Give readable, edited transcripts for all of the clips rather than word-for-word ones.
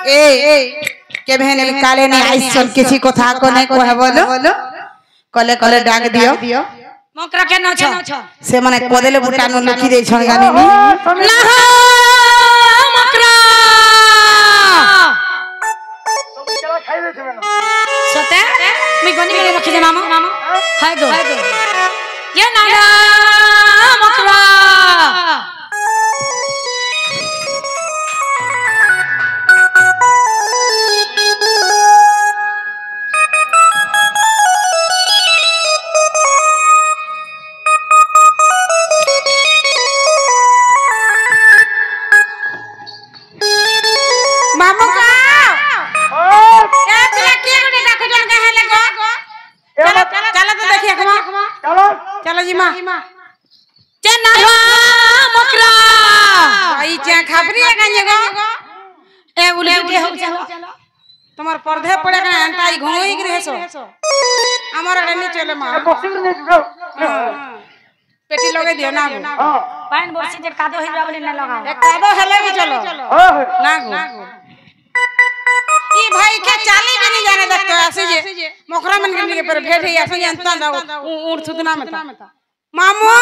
ए के बहन काले ने आइसन किसी कथा को नहीं कहे बोलो कले कले डाक दियो मकरा के न छ से माने कोदेले बुटा न लिखि दे छन गानी नी ना मकरा सब चला खाई दे छे सते मी गनी के रखि दे मामा हाय गो ये नाडा मकरा चलो जी मां चना मकरा आई चा खबरी है गंजे गो ए उल्टी हो चलो तुम्हार पर्दे पड़े का अंता ई घोई गिरे सो हमर अड़े नहीं चले मां बसिंग नहीं जाओ पेटी लगे दियो ना गो हां पानी बरसी जे कादो हिलवा बोले न लगाओ एक कादो हेले भी चलो हां ना गो ई भाई के चाली भी नहीं जाने देखतो ऐसे जे मोखरा मन के पर भेट है ऐसे अंता जाओ उड़ सुतना में था मामू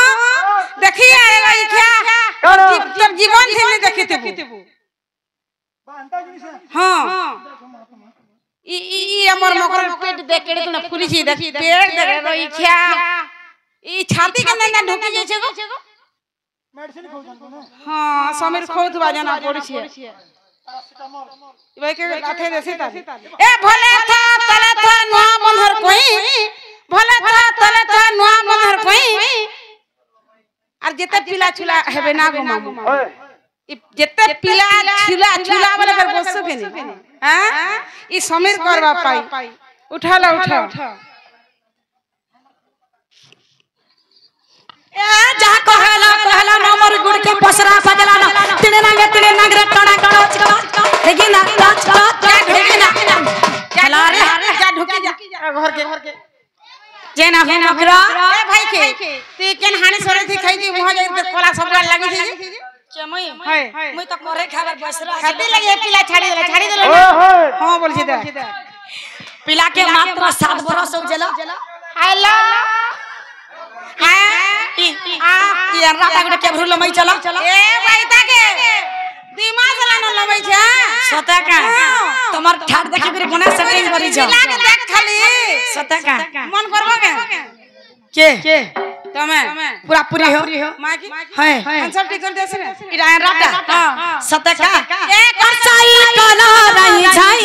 देखिए आएगा ई क्या तब जीवन से नहीं देखते वो हां ई हमर मोखरा पेट देख के तूने फुली छी देख पेट देख ई क्या ई छाती के अंदर ढुकी जाय छे गो मेडिसिन खो जान को हां समीर खोत बाजना पड़ी छे भाई के लाथे देसी ता ए भले था तले था नुआ बंधर कोई भले था तले था नुआ बंधर कोई और जेते पिला छुला हेबे ना गो मामू ई जेते पिला छुला वाला कर बसो के नहीं हां ई समीर करवा पाई उठा ला उठा ए जा कहला नंबर गुड़ के पसरा सजला ना तिने नांग रे टणा टणा हेगी ना हेगी ना चला रे जा ढुकी जा घर के जे ना मकरा ए भाई के ती केन हानि सरे थी खाई थी मुहा जाई कोला सबला लागी थी के मुई तो करे खाबर बसरा खाती लगे पिला छाड़ी देले हां बोल छी दे पिला के मात्र 7 बरस हो जला हेलो ई राता गुटे के भरुल मई चला ए भाई ताके दिमाग चला न लबई छ सता का तोमर ठाट देखि फिर कोना सेटिंग करी छ लागे देख खाली सता का मन करबो के तमे पूरा पूरी हो मां की है आंसर टिकर देस रे इरा राता हां सता का ए करसाई कला रही छाई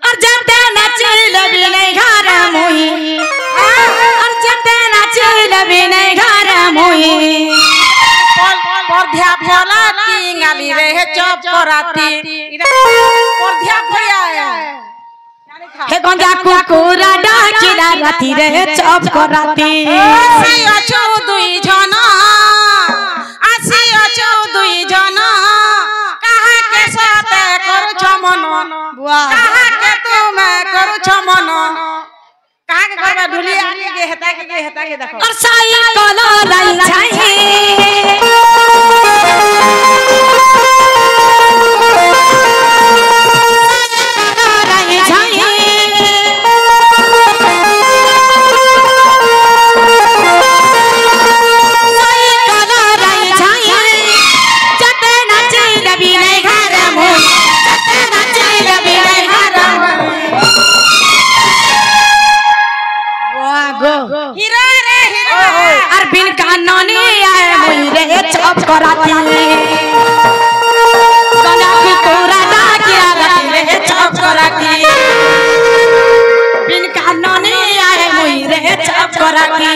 अर्जते नाचिल भी नहीं घर मोही अर्जते नाचिल भी नहीं घर मोही पर्ध्या भोला टिंगाली रे चपराती पर्ध्या भया हे गंजा कुकुरा डाकिला राती रे चपराती आसी अचो दुई जना आसी अचो दुई जना कहा के साथ करू छ मन कहा के तुम करू छ मन कहा के करबा ढुली आली के हेता के देखो करसाई कला रही छाई कराती गंजा कुकुरा डाकिया राती रे चप कराती बिन कानूनी आए मुई रे चप कराती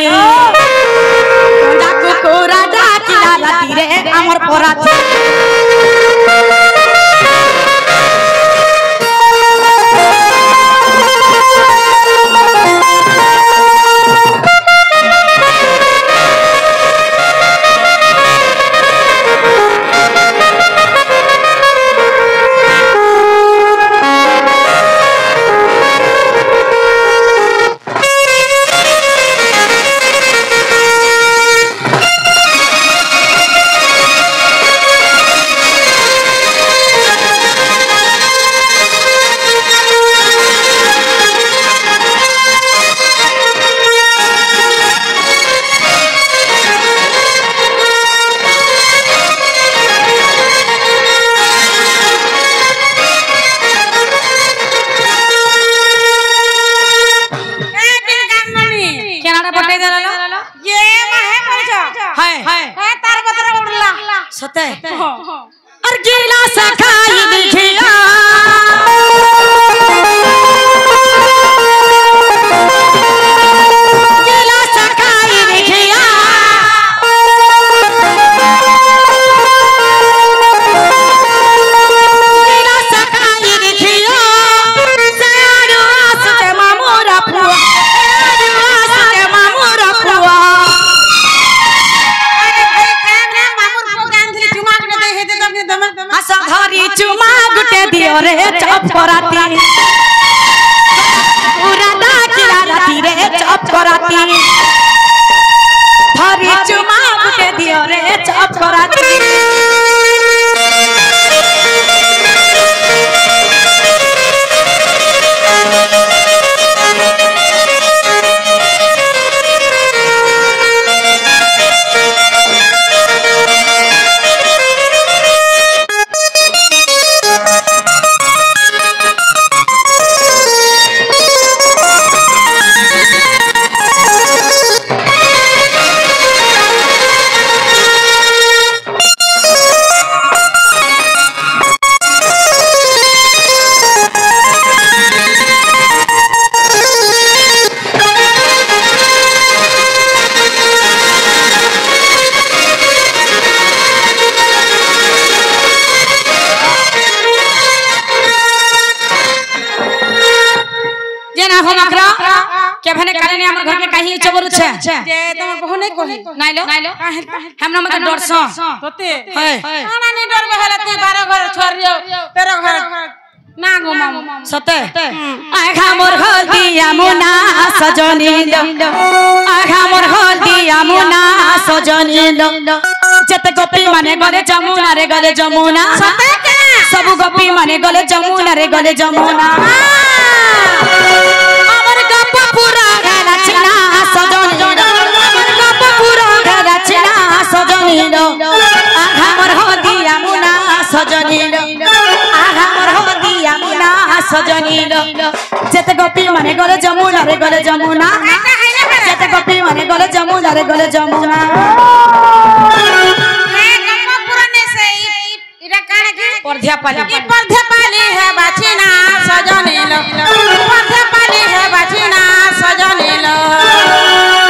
गंजा कुकुरा डाकिया राती रे अमर पराती और गीला सखाई दिखिया गीला सखाई दिखिया गीला सखाई दिखिया सारू आसते मामूरा पुआ आसते मामूरा पुआ धरी चुमा गुटे दियो रे चपराती पूरा डाकिया राती रे चपराती धरी चुमा गुटे दियो रे चपराती के भने काले हमर घर के काहे चबरु छे जे तुम बहने कहि नाइलो हमरा मत डर छ तोते है खाना नहीं डर बहला तू 12 घर छोरियो 13 घर ना गो माम सते आघा मोर हल्दिया मुना सजनी आघा मोर हल्दिया मुना सजनी जते गोपी माने गले जमुना रे गले जमुना सते सब गोपी माने गले जमुना रे गले जमुना अमर गप पूरा गाना छिना सजनी अमर गप पूरा गाना छिना सजनी आघा मोर हल्दिया मुना सजनी आघा मोर हल्दिया मुना सजनी जते गोपी माने गले जमुना रे गले जमुना जते गोपी माने गले जमुना रे गले जमुना पर्ध्यापाली है बाछिना सजनी लो पर्ध्यापाली है बाछिना सजनी लो